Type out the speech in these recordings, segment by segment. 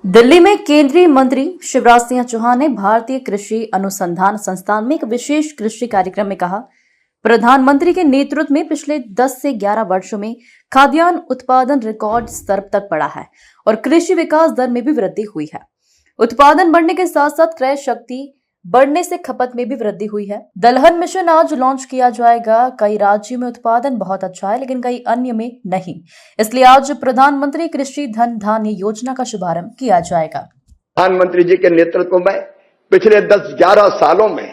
दिल्ली में केंद्रीय मंत्री शिवराज सिंह चौहान ने भारतीय कृषि अनुसंधान संस्थान में एक विशेष कृषि कार्यक्रम में कहा, प्रधानमंत्री के नेतृत्व में पिछले 10 से 11 वर्षों में खाद्यान्न उत्पादन रिकॉर्ड स्तर तक बढ़ा है और कृषि विकास दर में भी वृद्धि हुई है। उत्पादन बढ़ने के साथ साथ क्रय शक्ति बढ़ने से खपत में भी वृद्धि हुई है। दलहन मिशन आज लॉन्च किया जाएगा। कई राज्यों में उत्पादन बहुत अच्छा है, लेकिन कई अन्य में नहीं। इसलिए आज प्रधानमंत्री कृषि धन धान्य योजना का शुभारंभ किया जाएगा। प्रधानमंत्री जी के नेतृत्व में पिछले 10-11 सालों में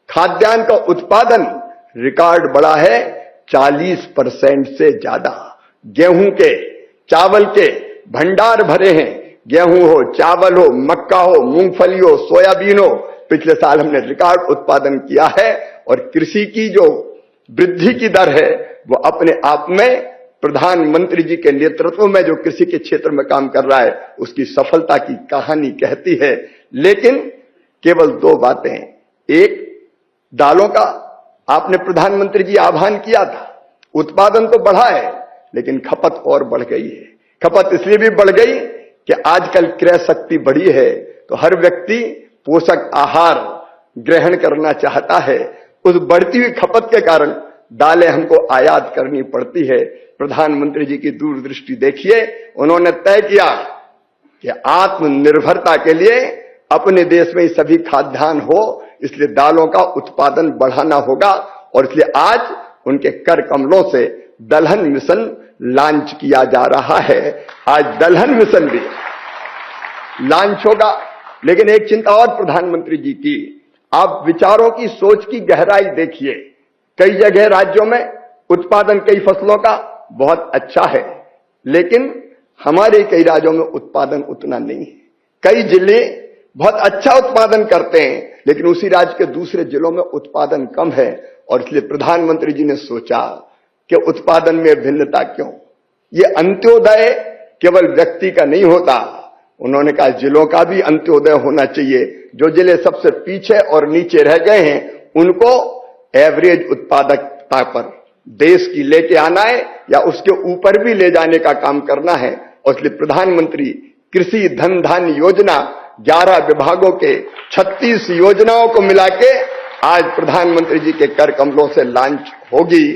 खाद्यान्न का उत्पादन रिकॉर्ड बढ़ा है 40% से ज्यादा। गेहूं के, चावल के भंडार भरे हैं। गेहूं हो, चावल हो, मक्का हो, मूंगफली हो, सोयाबीन हो, पिछले साल हमने रिकॉर्ड उत्पादन किया है। और कृषि की जो वृद्धि की दर है वो अपने आप में प्रधानमंत्री जी के नेतृत्व में जो कृषि के क्षेत्र में काम कर रहा है उसकी सफलता की कहानी कहती है। लेकिन केवल 2 बातें, एक, दालों का आपने प्रधानमंत्री जी आह्वान किया था, उत्पादन तो बढ़ा है लेकिन खपत और बढ़ गई है। खपत इसलिए भी बढ़ गई कि आजकल क्रय शक्ति बढ़ी है तो हर व्यक्ति पोषक आहार ग्रहण करना चाहता है। उस बढ़ती हुई खपत के कारण दालें हमको आयात करनी पड़ती है। प्रधानमंत्री जी की दूरदृष्टि देखिए, उन्होंने तय किया कि आत्मनिर्भरता के लिए अपने देश में सभी खाद्यान्न हो, इसलिए दालों का उत्पादन बढ़ाना होगा। और इसलिए आज उनके कर कमलों से दलहन मिशन लॉन्च किया जा रहा है। आज दलहन मिशन भी लॉन्च होगा। लेकिन एक चिंता और प्रधानमंत्री जी की, आप विचारों की सोच की गहराई देखिए। कई जगह राज्यों में उत्पादन कई फसलों का बहुत अच्छा है, लेकिन हमारे कई राज्यों में उत्पादन उतना नहीं है। कई जिले बहुत अच्छा उत्पादन करते हैं लेकिन उसी राज्य के दूसरे जिलों में उत्पादन कम है। और इसलिए प्रधानमंत्री जी ने सोचा कि उत्पादन में भिन्नता क्यों। ये अंत्योदय केवल व्यक्ति का नहीं होता, उन्होंने कहा जिलों का भी अंत्योदय होना चाहिए। जो जिले सबसे पीछे और नीचे रह गए हैं उनको एवरेज उत्पादकता पर देश की लेके आना है या उसके ऊपर भी ले जाने का काम करना है। और इसलिए प्रधानमंत्री कृषि धन धान्य योजना 11 विभागों के 36 योजनाओं को मिला के आज प्रधानमंत्री जी के कर कमलों से लॉन्च होगी।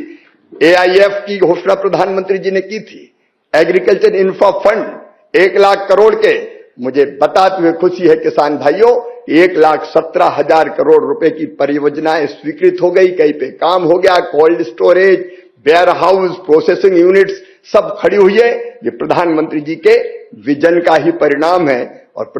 AIF की घोषणा प्रधानमंत्री जी ने की थी। Agriculture infra fund 1 lakh crore के, मुझे बताते हुए खुशी है किसान भाइयों, 1,17,000 करोड़ रुपए की परियोजनाएं स्वीकृत हो गई। कहीं पे काम हो गया। Cold storage, warehouse, processing units सब खड़ी हुई है। ये प्रधानमंत्री जी के विजन का ही परिणाम है। और